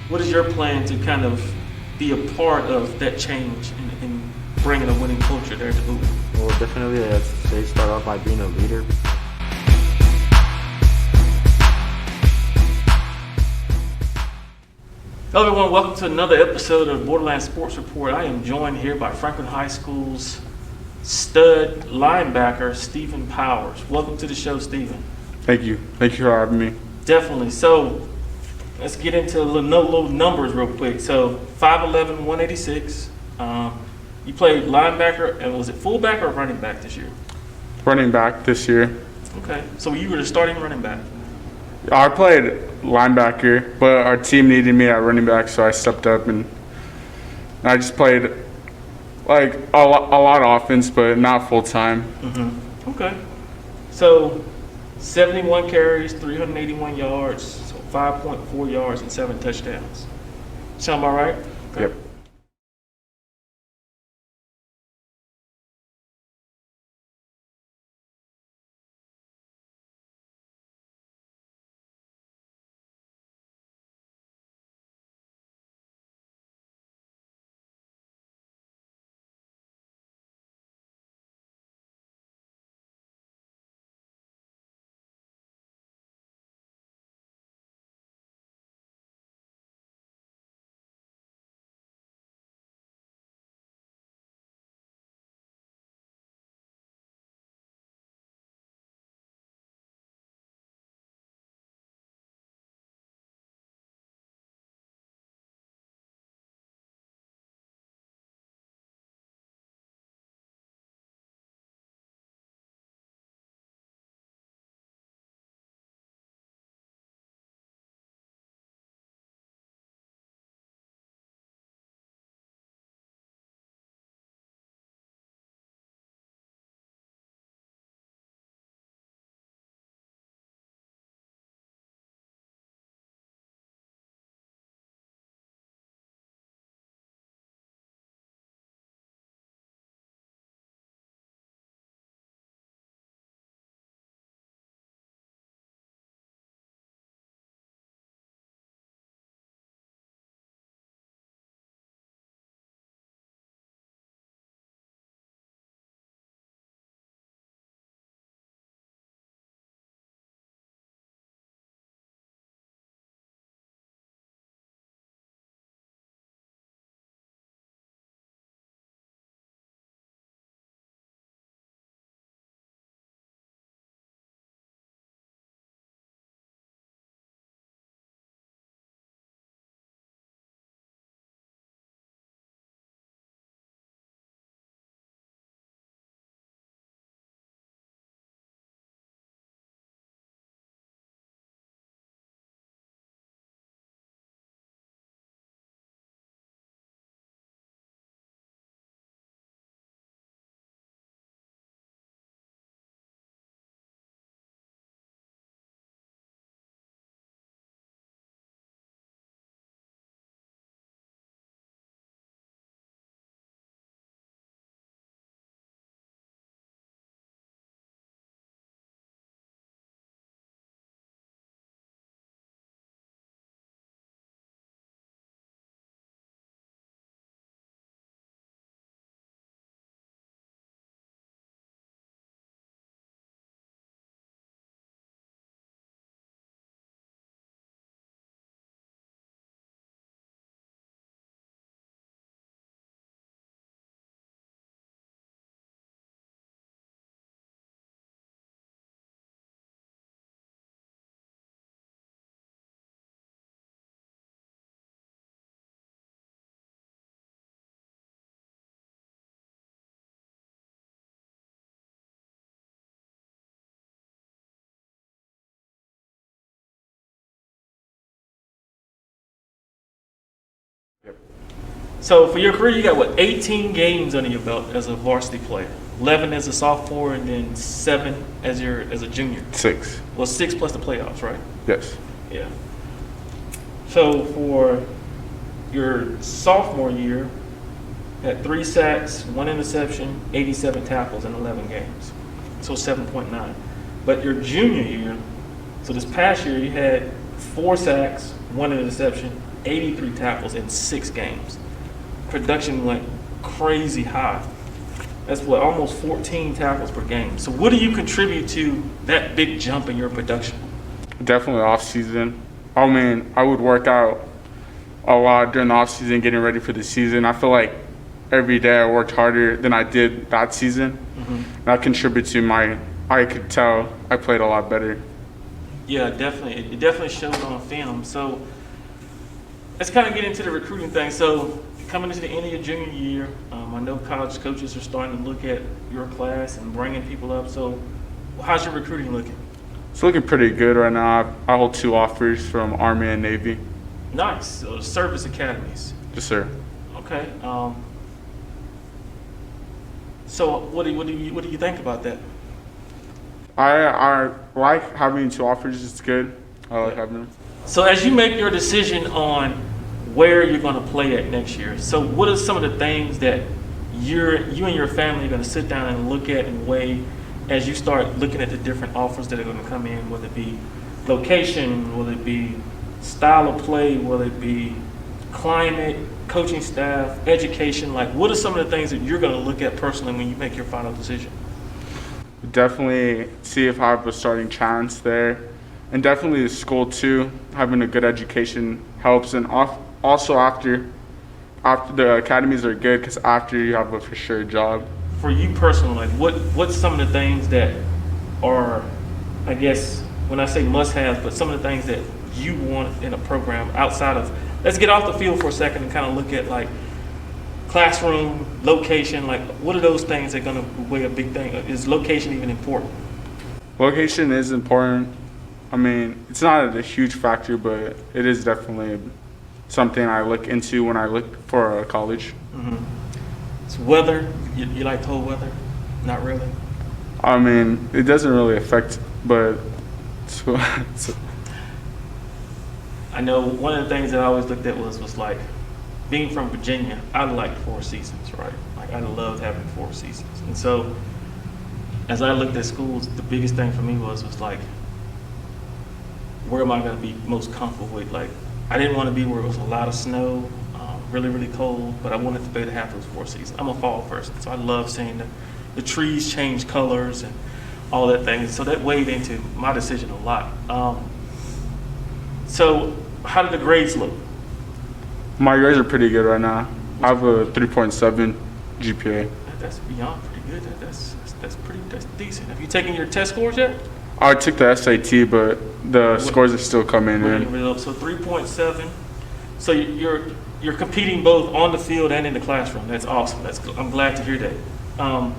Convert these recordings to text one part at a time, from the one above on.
What is your plan to kind of be a part of that change in bringing a winning culture there to Uber? Well, definitely, I'd say start off by being a leader. Hello everyone, welcome to another episode of Borderland Sports Report. I am joined here by Franklin High School's stud linebacker, Stephen Powers. Welcome to the show, Stephen. Thank you. Thank you for having me. Definitely. So, let's get into a little numbers real quick. So, 5'11", 186. You played linebacker, and was it fullback or running back this year? Running back this year. Okay. So, you were the starting running back. I played linebacker, but our team needed me at running back, so I stepped up and I just played like a lot of offense, but not full time. Mm-hmm. Okay. So, 71 carries, 381 yards, so 5.4 yards and 7 touchdowns. Sound about right? Okay. Yep. So, for your career, you got, 18 games under your belt as a varsity player. 11 as a sophomore, and then 7 as a junior. 6. Well, 6 plus the playoffs, right? Yes. Yeah. So for your sophomore year, you had 3 sacks, 1 interception, 87 tackles in 11 games. So 7.9. But your junior year, so this past year, you had 4 sacks, 1 interception, 83 tackles in 6 games. Production went crazy high. That's what, almost 14 tackles per game. So what do you contribute to that big jump in your production? Definitely off season. I mean, I would work out a lot during the off season, getting ready for the season. I feel like every day I worked harder than I did that season. That contributed to I could tell I played a lot better. Yeah, definitely. It definitely showed on film. So let's kind of get into the recruiting thing. So coming into the end of your junior year, I know college coaches are starting to look at your class and bringing people up. So how's your recruiting looking? It's looking pretty good right now. I hold 2 offers from Army and Navy. Nice. So service academies. Yes, sir. Okay. So what do you think about that? I like having 2 offers. It's good. I like having them. So as you make your decision on where you're going to play at next year, so what are some of the things that you and your family are going to sit down and look at and weigh as you start looking at the different offers that are going to come in, whether it be location, whether it be style of play, whether it be climate, coaching staff, education? Like, what are some of the things that you're going to look at personally when you make your final decision? Definitely see if I have a starting chance there. And definitely the school too. Having a good education helps. And also after the academies are good, because after you have a for sure job. For you personally, like what's some of the things that are, I guess, when I say must-haves, but some of the things that you want in a program outside of, let's get off the field for a second and kind of look at like classroom, location, like what are those things that are going to weigh a big thing? Is location even important? Location is important. I mean, it's not a huge factor, but it is definitely something I look into when I look for a college. It's weather. You like cold weather? Not really. I mean, it doesn't really affect, but I know one of the things that I always looked at was like being from Virginia. I liked 4 seasons, right? Like I loved having 4 seasons, and so as I looked at schools, the biggest thing for me was like, where am I going to be most comfortable with? Like, I didn't want to be where it was a lot of snow, really, really cold, but I wanted to be able to have those 4 seasons. I'm a fall person, so I love seeing the trees change colors and all that thing. So that weighed into my decision a lot. So how did the grades look? my grades are pretty good right now. I have a 3.7 GPA. That's beyond pretty good. That's decent. Have you taken your test scores yet? I took the SAT, but the scores are still coming in. So 3.7. So you're competing both on the field and in the classroom. That's awesome. I'm glad to hear that.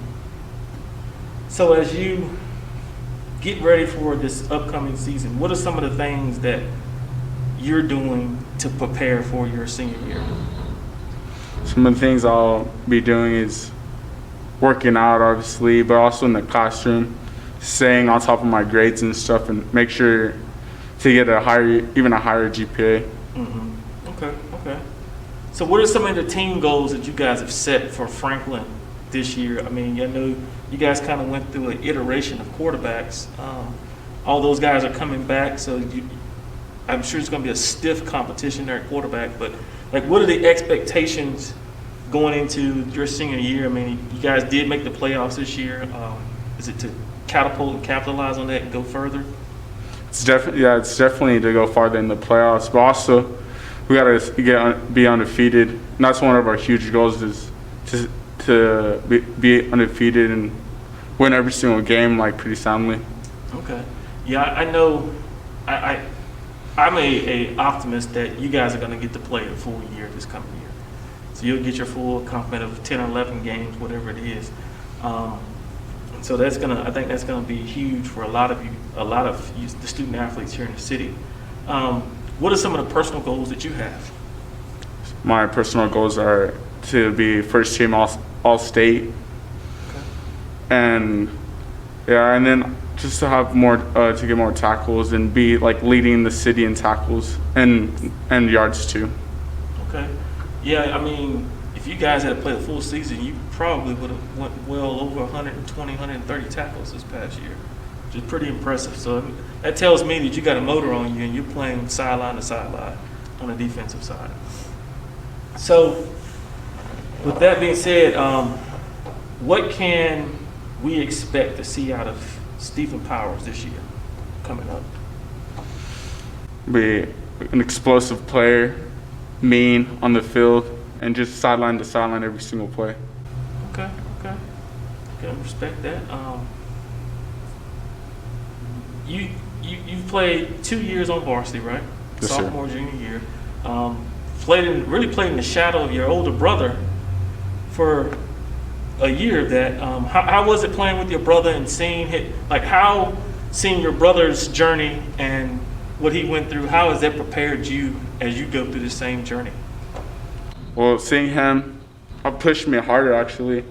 So as you get ready for this upcoming season, what are some of the things that you're doing to prepare for your senior year? Some of the things I'll be doing is working out, obviously, but also in the classroom, staying on top of my grades and stuff, and make sure to get even a higher GPA. Mm-hmm. Okay. So what are some of the team goals that you guys have set for Franklin this year? I mean, I know you guys kind of went through an iteration of quarterbacks. All those guys are coming back, so I'm sure it's going to be a stiff competition there at quarterback. But like, what are the expectations going into your senior year? I mean, you guys did make the playoffs this year. Is it to catapult and capitalize on that and go further? It's definitely to go farther in the playoffs, but also we got to be undefeated. And that's one of our huge goals, is to be undefeated and win every single game like pretty soundly. Okay. Yeah, I know. I'm a optimist that you guys are going to get to play a full year this coming year. So you'll get your full complement of 10 or 11 games, whatever it is. So I think that's gonna be huge for a lot of the student athletes here in the city. What are some of the personal goals that you have? My personal goals are to be first team all state, and then just to have more to get more tackles and be like leading the city in tackles and yards too. Okay. Yeah, I mean, if you guys had played a full season, you probably would have went well over 120, 130 tackles this past year. which is pretty impressive. So that tells me that you got a motor on you and you're playing sideline to sideline on the defensive side. So with that being said, what can we expect to see out of Stephen Powers this year coming up? Be an explosive player, mean on the field, and just sideline to sideline every single play. Okay. Can respect that. You've played 2 years on varsity, right? Yes, sir. Sophomore, junior year. Played in the shadow of your older brother for a year of that. How was it playing with your brother and seeing your brother's journey and what he went through? How has that prepared you as you go through the same journey? Well, seeing him pushed me harder actually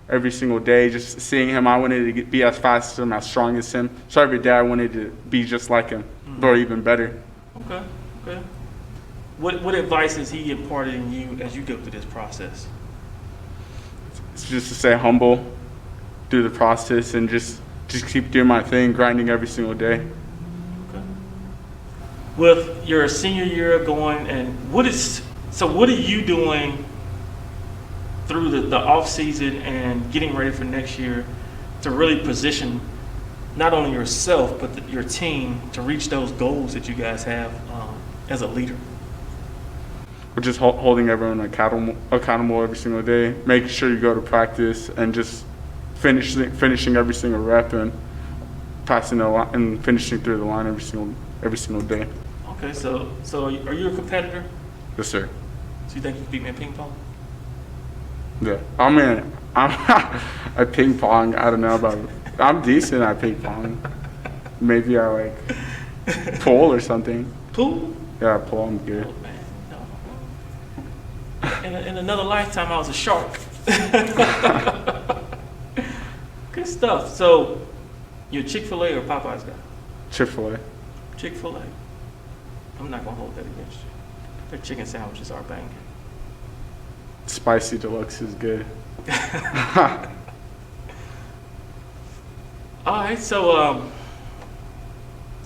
every single day. Just seeing him, I wanted to be as fast as him, as strong as him. So every day I wanted to be just like him, or even better. Okay. What advice has he imparted in you as you go through this process? It's just to stay humble, do the process, and just keep doing my thing, grinding every single day. Okay. With your senior year going, and what are you doing through the off season and getting ready for next year to really position not only yourself but your team to reach those goals that you guys have as a leader? We're just holding everyone accountable every single day, making sure you go to practice and just finishing every single rep and passing the line and finishing through the line every single day. Okay, so are you a competitor? Yes, sir. So you think you can beat me in ping pong? Yeah. I mean, I'm at ping pong. I don't know about. I'm decent at ping pong. Maybe I like pool or something. Pool? Yeah, pool. I'm good. Oh, man, no. In another lifetime, I was a shark. Good stuff. So, you a Chick-fil-A or Popeyes guy? Chick-fil-A. Chick-fil-A. I'm not gonna hold that against you. Their chicken sandwiches are banging. Spicy deluxe is good. All right, so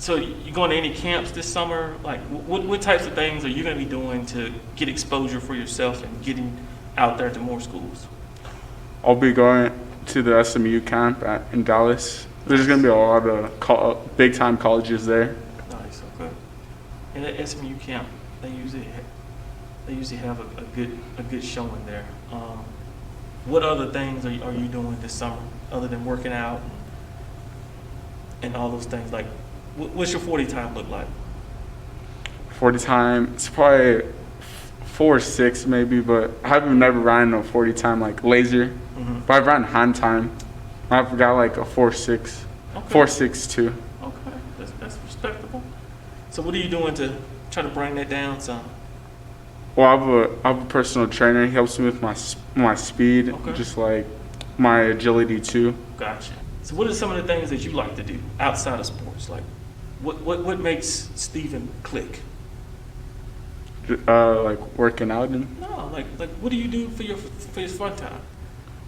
you going to any camps this summer? Like, what types of things are you going to be doing to get exposure for yourself and getting out there to more schools? I'll be going to the SMU camp in Dallas. There's going to be a lot of big-time colleges there. Nice, okay. And at SMU camp, they usually have a good showing there. What other things are you doing this summer other than working out and all those things? Like, what's your 40 time look like? 40 time, it's probably 4 or 6 maybe, but I haven't never ran a 40 time like laser. Mm-hmm. But I've ran hand time. I've got like a 4.6, Okay. 4.62. Okay, that's respectable. So what are you doing to try to bring that down some? Well, I have a personal trainer. He helps me with my speed, Okay. just like my agility too. Gotcha. So what are some of the things that you like to do outside of sports? Like, what makes Stephen click? Like working out and. No, like what do you do for your fun time?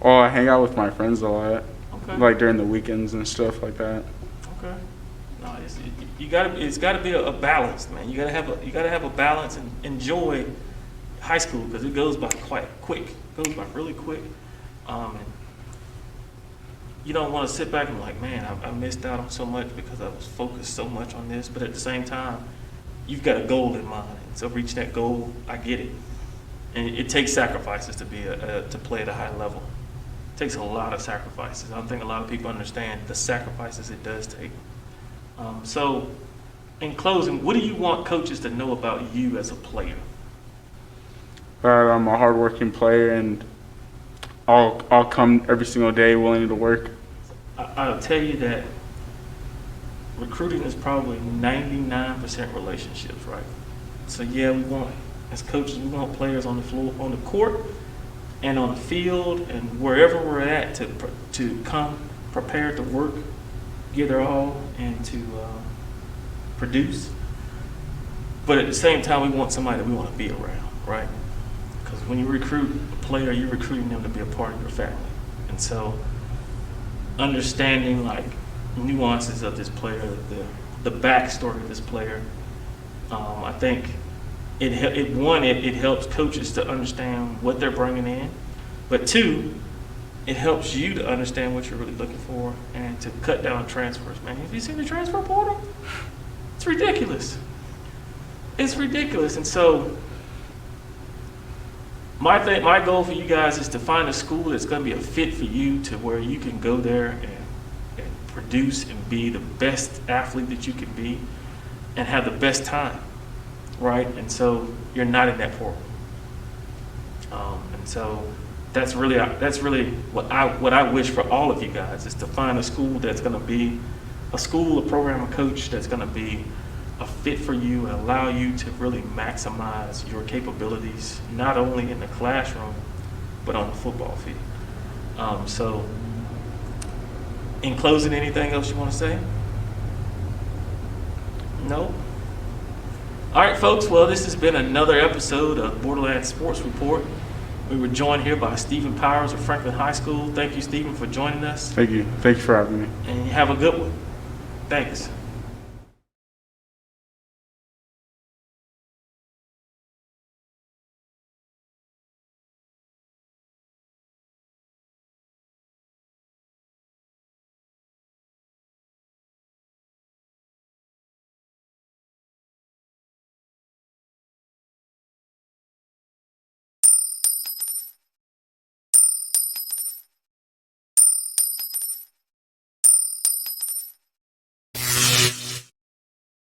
Oh, I hang out with my friends a lot, Okay. like during the weekends and stuff like that. Okay. No, it's got to be a balance, man. You gotta have a balance and enjoy high school because it goes by quite quick. It goes by really quick. And you don't want to sit back and be like, man, I missed out on so much because I was focused so much on this. But at the same time, you've got a goal in mind. And so reaching that goal, I get it. And it takes sacrifices to play at a high level. It takes a lot of sacrifices. I don't think a lot of people understand the sacrifices it does take. So, in closing, what do you want coaches to know about you as a player? I'm a hardworking player, and I'll come every single day willing to work. I'll tell you that recruiting is probably 99% relationships, right? So yeah, as coaches, we want players on the floor, on the court, and on the field, and wherever we're at to come prepared to work, give their all, and to produce. But at the same time, we want somebody that we want to be around, right? Because when you recruit a player, you're recruiting them to be a part of your family. And so understanding like nuances of this player, the backstory of this player. I think it helps coaches to understand what they're bringing in, but two, it helps you to understand what you're really looking for and to cut down transfers. Man, have you seen the transfer portal? It's ridiculous. It's ridiculous. And so my goal for you guys is to find a school that's going to be a fit for you, to where you can go there and produce and be the best athlete that you can be and have the best time, right? And so you're not in that portal. And so that's really what I wish for all of you guys, is to find a school that's going to be a program, a coach that's going to be a fit for you and allow you to really maximize your capabilities, not only in the classroom, but on the football field. So in closing, anything else you want to say? No? All right, folks. Well, this has been another episode of Borderlands Sports Report. We were joined here by Stephen Powers of Franklin High School. Thank you, Stephen, for joining us. Thank you. Thank you for having me. And have a good one. Thanks.